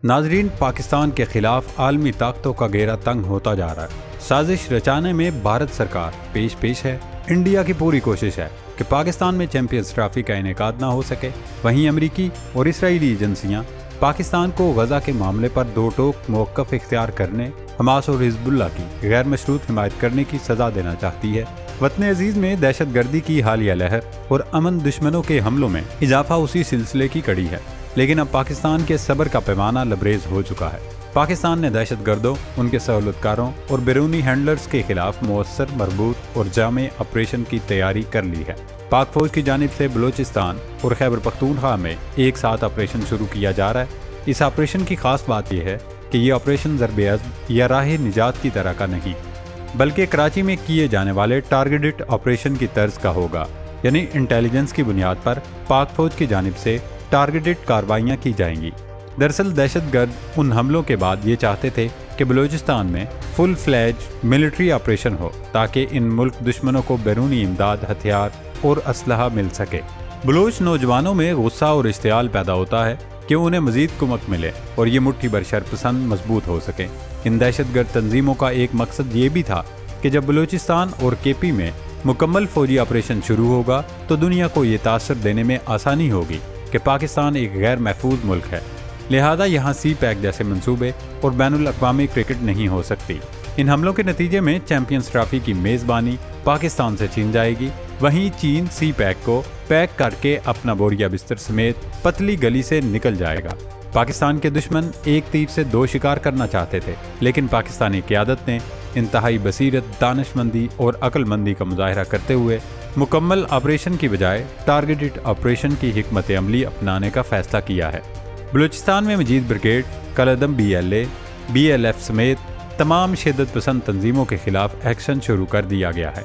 ناظرین، پاکستان کے خلاف عالمی طاقتوں کا گھیرا تنگ ہوتا جا رہا ہے۔ سازش رچانے میں بھارت سرکار پیش ہے۔ انڈیا کی پوری کوشش ہے کہ پاکستان میں چیمپئنز ٹرافی کا انعقاد نہ ہو سکے۔ وہیں امریکی اور اسرائیلی ایجنسیاں پاکستان کو غزہ کے معاملے پر دو ٹوک موقف اختیار کرنے، حماس اور حزب اللہ کی غیر مشروط حمایت کرنے کی سزا دینا چاہتی ہے۔ وطن عزیز میں دہشت گردی کی حالیہ لہر اور امن دشمنوں کے حملوں میں اضافہ اسی سلسلے کی کڑی ہے، لیکن اب پاکستان کے صبر کا پیمانہ لبریز ہو چکا ہے۔ پاکستان نے دہشت گردوں، ان کے سہولت کاروں اور بیرونی ہینڈلرز کے خلاف مؤثر، مربوط اور جامع آپریشن کی تیاری کر لی ہے۔ پاک فوج کی جانب سے بلوچستان اور خیبر پختونخوا میں ایک ساتھ آپریشن شروع کیا جا رہا ہے۔ اس آپریشن کی خاص بات یہ ہے کہ یہ آپریشن ضرب عزم یا راہ نجات کی طرح کا نہیں، بلکہ کراچی میں کیے جانے والے ٹارگیٹڈ آپریشن کی طرز کا ہوگا، یعنی انٹیلیجنس کی بنیاد پر پاک فوج کی جانب سے ٹارگیٹڈ کارروائیاں کی جائیں گی۔ دراصل دہشت گرد ان حملوں کے بعد یہ چاہتے تھے کہ بلوچستان میں فل فلیج ملٹری آپریشن ہو تاکہ ان ملک دشمنوں کو بیرونی امداد، ہتھیار اور اسلحہ مل سکے۔ بلوچ نوجوانوں میں غصہ اور اشتعال پیدا ہوتا ہے کہ انہیں مزید کمک ملے اور یہ مٹھی بھر شرپسند مضبوط ہو سکیں۔ ان دہشت گرد تنظیموں کا ایک مقصد یہ بھی تھا کہ جب بلوچستان اور کے پی میں مکمل فوجی آپریشن شروع ہوگا تو دنیا کو یہ تاثر دینے میں آسانی ہوگی کہ پاکستان ایک غیر محفوظ ملک ہے، لہذا یہاں سی پیک جیسے منصوبے اور بین الاقوامی کرکٹ نہیں ہو سکتی۔ ان حملوں کے نتیجے میں چیمپئنز ٹرافی کی میزبانی پاکستان سے چھین جائے گی۔ وہیں چین سی پیک کو پیک کر کے اپنا بوریا بستر سمیت پتلی گلی سے نکل جائے گا۔ پاکستان کے دشمن ایک تیر سے دو شکار کرنا چاہتے تھے، لیکن پاکستانی قیادت نے انتہائی بصیرت، دانش مندی اور عقل مندی کا مظاہرہ کرتے ہوئے مکمل آپریشن کی بجائے ٹارگیٹڈ آپریشن کی حکمت عملی اپنانے کا فیصلہ کیا ہے۔ بلوچستان میں مجید بریگیڈ، کالعدم BLA، BLF سمیت تمام شدت پسند تنظیموں کے خلاف ایکشن شروع کر دیا گیا ہے،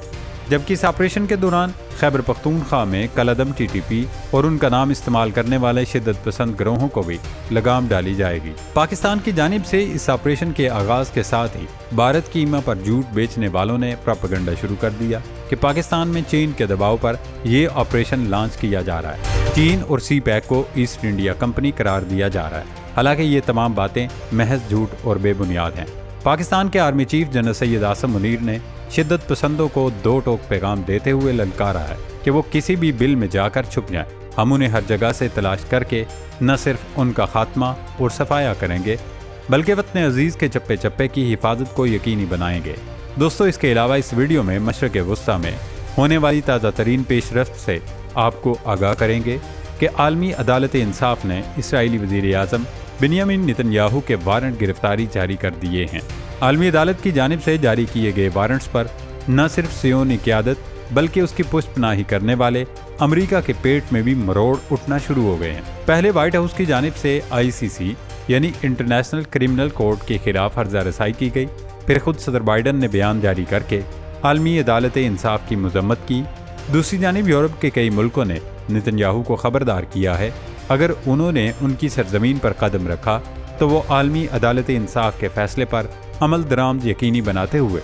جبکہ اس آپریشن کے دوران خیبر پختونخوا میں کالعدم TTP اور ان کا نام استعمال کرنے والے شدت پسند گروہوں کو بھی لگام ڈالی جائے گی۔ پاکستان کی جانب سے اس آپریشن کے آغاز کے ساتھ ہی بھارت کی ایما پر جھوٹ بیچنے والوں نے پروپیگنڈا شروع کر دیا کہ پاکستان میں چین کے دباؤ پر یہ آپریشن لانچ کیا جا رہا ہے۔ چین اور سی پیک کو ایسٹ انڈیا کمپنی قرار دیا جا رہا ہے، حالانکہ یہ تمام باتیں محض جھوٹ اور بے بنیاد ہیں۔ پاکستان کے army chief general Syed Asim Munir نے شدت پسندوں کو دو ٹوک پیغام دیتے ہوئے للکارا ہے کہ وہ کسی بھی بل میں جا کر چھپ جائیں۔ ہم انہیں ہر جگہ سے تلاش کر کے نہ صرف ان کا خاتمہ اور صفایا کریں گے، بلکہ وطن عزیز کے چپے چپے کی حفاظت کو یقینی بنائیں گے۔ دوستو، اس کے علاوہ اس ویڈیو میں مشرق وسطیٰ میں ہونے والی تازہ ترین پیش رفت سے آپ کو آگاہ کریں گے کہ عالمی عدالت انصاف نے اسرائیلی وزیر اعظم بنیامین نتن یاہو کے وارنٹ گرفتاری جاری کر دیے ہیں۔ عالمی عدالت کی جانب سے جاری کیے گئے وارنٹس پر نہ صرف صہیونی قیادت بلکہ اس کی پشت پناہی کرنے والے امریکہ کے پیٹ میں بھی مروڑ اٹھنا شروع ہو گئے ہیں۔ پہلے وائٹ ہاؤس کی جانب سے ICC یعنی انٹرنیشنل کرمنل کورٹ کے خلاف عرضہ رسائی کی گئی، پھر خود صدر بائیڈن نے بیان جاری کر کے عالمی عدالت انصاف کی مذمت کی۔ دوسری جانب یورپ کے کئی ملکوں نے نتن یاہو کو خبردار کیا ہے اگر انہوں نے ان کی سرزمین پر قدم رکھا تو وہ عالمی عدالت انصاف کے فیصلے پر عمل درآمد یقینی بناتے ہوئے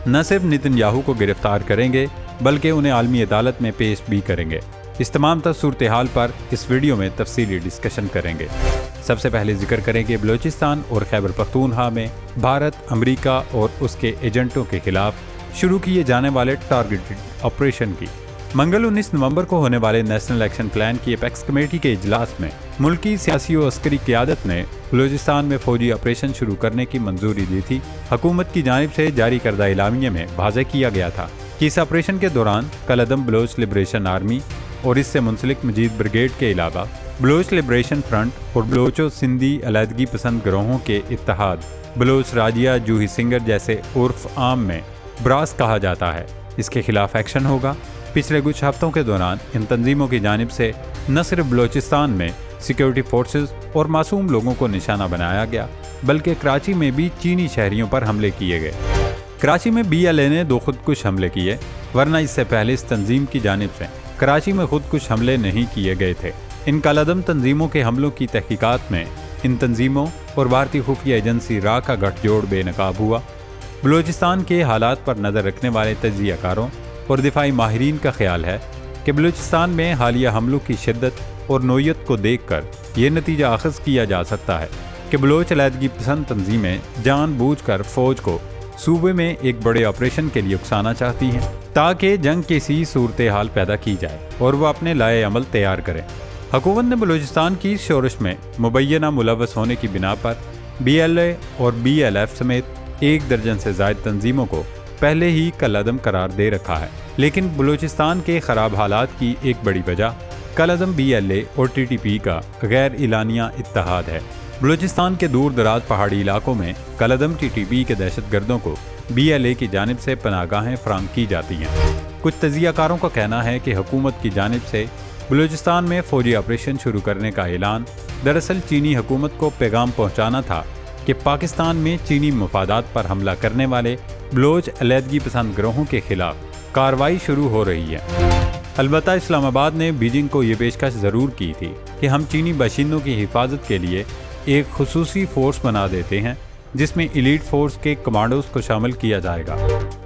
نہ صرف نتن یاہو کو گرفتار کریں گے بلکہ انہیں عالمی عدالت میں پیش بھی کریں گے۔ اس تمام صورتحال پر اس ویڈیو میں تفصیلی ڈسکشن کریں گے۔ سب سے پہلے ذکر کریں گے بلوچستان اور خیبر پختونخوا میں بھارت، امریکہ اور اس کے ایجنٹوں کے خلاف شروع کیے جانے والے ٹارگیٹڈ آپریشن کی۔ منگل 19 نومبر کو ہونے والے نیشنل ایکشن پلان کی ایپیکس کمیٹی کے اجلاس میں ملکی سیاسی و عسکری قیادت نے بلوچستان میں فوجی آپریشن شروع کرنے کی منظوری دی تھی۔ حکومت کی جانب سے جاری کردہ اعلامیے میں واضح کیا گیا تھا کہ اس آپریشن کے دوران کالعدم بلوچ لبریشن آرمی اور اس سے منسلک مجید بریگیڈ کے علاوہ بلوچ لبریشن فرنٹ اور بلوچ و سندھی علیحدگی پسند گروہوں کے اتحاد، بلوچ راجیہ جوہی سنگر جیسے عرف عام میں براس کہا جاتا ہے، اس کے خلاف ایکشن ہوگا۔ پچھلے کچھ ہفتوں کے دوران ان تنظیموں کی جانب سے نہ صرف بلوچستان میں سیکیورٹی فورسز اور معصوم لوگوں کو نشانہ بنایا گیا بلکہ کراچی میں بھی چینی شہریوں پر حملے کیے گئے۔ کراچی میں BLA نے 2 خودکش حملے کیے، ورنہ اس سے پہلے اس تنظیم کی جانب سے کراچی میں خودکش حملے نہیں کیے گئے تھے۔ ان کالعدم تنظیموں کے حملوں کی تحقیقات میں ان تنظیموں اور بھارتی خفیہ ایجنسی را کا گٹھ جوڑ بے نقاب ہوا۔ بلوچستان کے حالات پر نظر رکھنے والے تجزیہ کاروں اور دفاعی ماہرین کا خیال ہے کہ بلوچستان میں حالیہ حملوں کی شدت اور نوعیت کو دیکھ کر یہ نتیجہ اخذ کیا جا سکتا ہے کہ بلوچ علیحدگی پسند تنظیمیں جان بوجھ کر فوج کو صوبے میں ایک بڑے آپریشن کے لیے اکسانا چاہتی ہیں تاکہ جنگ کی سی صورتحال پیدا کی جائے اور وہ اپنے لائے عمل تیار کریں۔ حکومت نے بلوچستان کی شورش میں مبینہ ملوث ہونے کی بنا پر BLA اور BLF سمیت 1 درجن سے زائد تنظیموں کو پہلے ہی کالعدم قرار دے رکھا ہے، لیکن بلوچستان کے خراب حالات کی ایک بڑی وجہ کالعدم BLA اور TTP کا غیر اعلانیہ اتحاد ہے۔ بلوچستان کے دور دراز پہاڑی علاقوں میں کالعدم TTP کے دہشت گردوں کو BLA کی جانب سے پناہ گاہیں فراہم کی جاتی ہیں۔ کچھ تجزیہ کاروں کا کہنا ہے کہ حکومت کی جانب سے بلوچستان میں فوجی آپریشن شروع کرنے کا اعلان دراصل چینی حکومت کو پیغام پہنچانا تھا کہ پاکستان میں چینی مفادات پر حملہ کرنے والے بلوچ علیحدگی پسند گروہوں کے خلاف کارروائی شروع ہو رہی ہے۔ البتہ اسلام آباد نے بیجنگ کو یہ پیشکش ضرور کی تھی کہ ہم چینی باشندوں کی حفاظت کے لیے ایک خصوصی فورس بنا دیتے ہیں جس میں ایلیٹ فورس کے کمانڈوز کو شامل کیا جائے گا،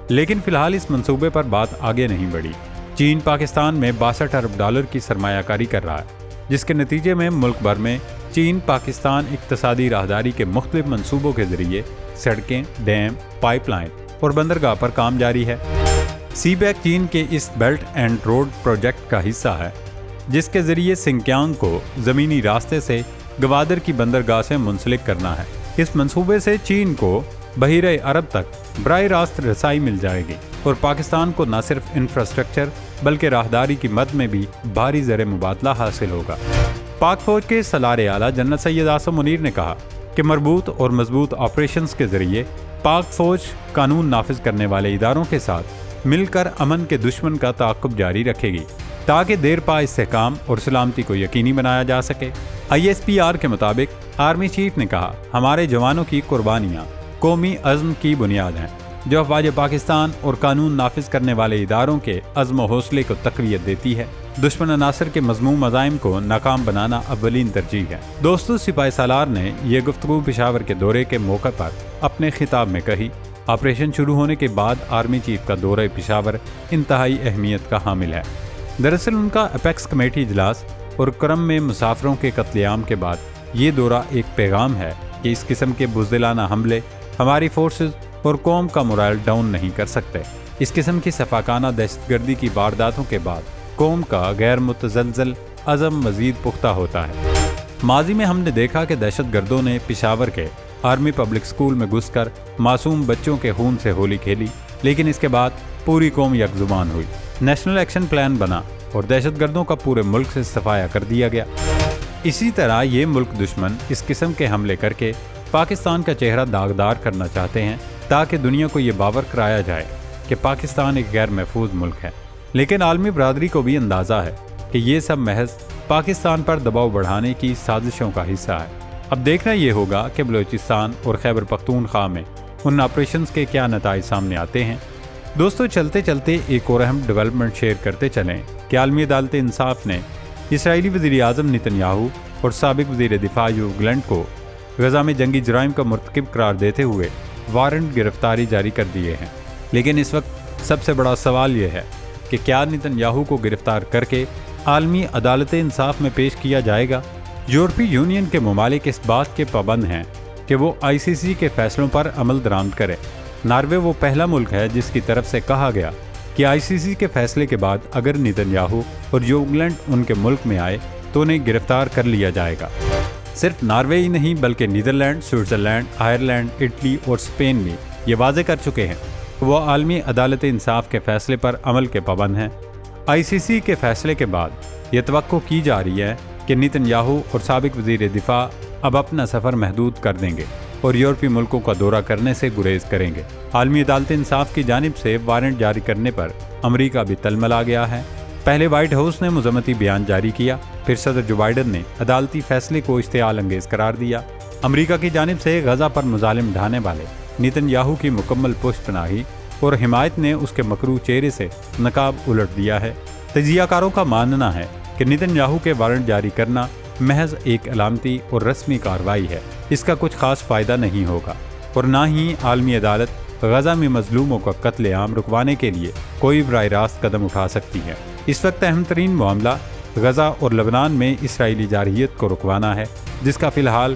لیکن فی الحال اس منصوبے پر بات آگے نہیں بڑھی۔ چین پاکستان میں $62 ارب کی سرمایہ کاری کر رہا ہے، جس کے نتیجے میں ملک بھر میں چین پاکستان اقتصادی راہداری کے مختلف منصوبوں کے ذریعے سڑکیں، ڈیم، پائپ لائن اور بندرگاہ پر کام جاری ہے۔ سی بیک چین کے اس بیلٹ اینڈ روڈ پروجیکٹ کا حصہ ہے، جس کے ذریعے سنکیانگ کو زمینی راستے سے گوادر کی بندرگاہ سے منسلک کرنا ہے۔ اس منصوبے سے چین کو بحیرہ عرب تک براہ راست رسائی مل جائے گی اور پاکستان کو نہ صرف انفراسٹرکچر بلکہ راہداری کی مد میں بھی بھاری زر مبادلہ حاصل ہوگا۔ پاک فوج کے سالار اعلیٰ جنرل سید عاصم منیر نے کہا کہ مربوط اور مضبوط آپریشنز کے ذریعے پاک فوج قانون نافذ کرنے والے اداروں کے ساتھ مل کر امن کے دشمن کا تعاقب جاری رکھے گی تاکہ دیر پا استحکام اور سلامتی کو یقینی بنایا جا سکے۔ ISPR کے مطابق آرمی چیف نے کہا، ہمارے جوانوں کی قربانیاں قومی عزم کی بنیاد ہیں جو افواج پاکستان اور قانون نافذ کرنے والے اداروں کے عزم و حوصلے کو تقویت دیتی ہے۔ دشمن عناصر کے مذموم عزائم کو ناکام بنانا اولین ترجیح ہے۔ دوستو، سپاہی سالار نے یہ گفتگو پشاور کے دورے کے موقع پر اپنے خطاب میں کہی۔ آپریشن شروع ہونے کے بعد آرمی چیف کا دورہ پشاور انتہائی اہمیت کا حامل ہے۔ دراصل ان کا اپیکس کمیٹی اجلاس اور کرم میں مسافروں کے قتل عام کے بعد یہ دورہ ایک پیغام ہے کہ اس قسم کے بزدلانہ حملے ہماری فورسز اور قوم کا مورائل ڈاؤن نہیں کر سکتے۔ اس قسم کی سفاکانہ دہشت گردی کی وارداتوں کے بعد قوم کا غیر متزلزل عزم مزید پختہ ہوتا ہے۔ ماضی میں ہم نے دیکھا کہ دہشت گردوں نے پشاور کے آرمی پبلک اسکول میں گھس کر معصوم بچوں کے خون سے ہولی کھیلی، لیکن اس کے بعد پوری قوم یک زبان ہوئی، نیشنل ایکشن پلان بنا اور دہشت گردوں کا پورے ملک سے صفایا کر دیا گیا۔ اسی طرح یہ ملک دشمن اس قسم کے حملے کر کے پاکستان کا چہرہ داغدار کرنا چاہتے ہیں تاکہ دنیا کو یہ باور کرایا جائے کہ پاکستان ایک غیر محفوظ ملک ہے، لیکن عالمی برادری کو بھی اندازہ ہے کہ یہ سب محض پاکستان پر دباؤ بڑھانے کی سازشوں کا حصہ ہے۔ اب دیکھنا یہ ہوگا کہ بلوچستان اور خیبر پختونخوا میں ان آپریشنز کے کیا نتائج سامنے آتے ہیں۔ دوستو، چلتے چلتے ایک اور اہم ڈیولپمنٹ شیئر کرتے چلیں کہ عالمی عدالت انصاف نے اسرائیلی وزیر اعظم نتن یاہو اور سابق وزیر دفاع یوو گلنٹ کو غزہ میں جنگی جرائم کا مرتکب قرار دیتے ہوئے وارنٹ گرفتاری جاری کر دیے ہیں۔ لیکن اس وقت سب سے بڑا سوال یہ ہے کہ کیا نتن یاہو کو گرفتار کر کے عالمی عدالت انصاف میں پیش کیا جائے گا؟ یورپی یونین کے ممالک اس بات کے پابند ہیں کہ وہ ICC کے فیصلوں پر عمل درآمد کرے۔ ناروے وہ پہلا ملک ہے جس کی طرف سے کہا گیا کہ ICC کے فیصلے کے بعد اگر نتن یاہو اور یوو گلنٹ ان کے ملک میں آئے تو انہیں گرفتار کر لیا جائے گا۔ صرف ناروے ہی نہیں بلکہ نیدرلینڈ، سوئٹزرلینڈ، آئرلینڈ، اٹلی اور اسپین بھی یہ واضح کر چکے ہیں کہ وہ عالمی عدالت انصاف کے فیصلے پر عمل کے پابند ہیں۔ ICC کے فیصلے کے بعد یہ توقع کی جا رہی ہے کہ نتن یاہو اور سابق وزیر دفاع اب اپنا سفر محدود کر دیں گے اور یورپی ملکوں کا دورہ کرنے سے گریز کریں گے۔ عالمی عدالت انصاف کی جانب سے وارنٹ جاری کرنے پر امریکہ بھی تلملا گیا ہے۔ پہلے وائٹ ہاؤس نے مذمتی بیان جاری کیا، پھر صدر جو بائیڈن نے عدالتی فیصلے کو اشتعال انگیز قرار دیا۔ امریکہ کی جانب سے غزہ پر مظالم ڈھانے والے نتن یاہو کی مکمل پشت پناہی اور حمایت نے اس کے مکروہ چہرے سے نقاب الٹ دیا ہے۔ تجزیہ کاروں کا ماننا ہے کہ نتن یاہو کے وارنٹ جاری کرنا محض ایک علامتی اور رسمی کارروائی ہے، اس کا کچھ خاص فائدہ نہیں ہوگا اور نہ ہی عالمی عدالت غزہ میں مظلوموں کا قتل عام رکوانے کے لیے کوئی براہ راست قدم اٹھا سکتی ہے۔ اس وقت اہم ترین معاملہ غزہ اور لبنان میں اسرائیلی جارحیت کو رکوانا ہے، جس کا فی الحال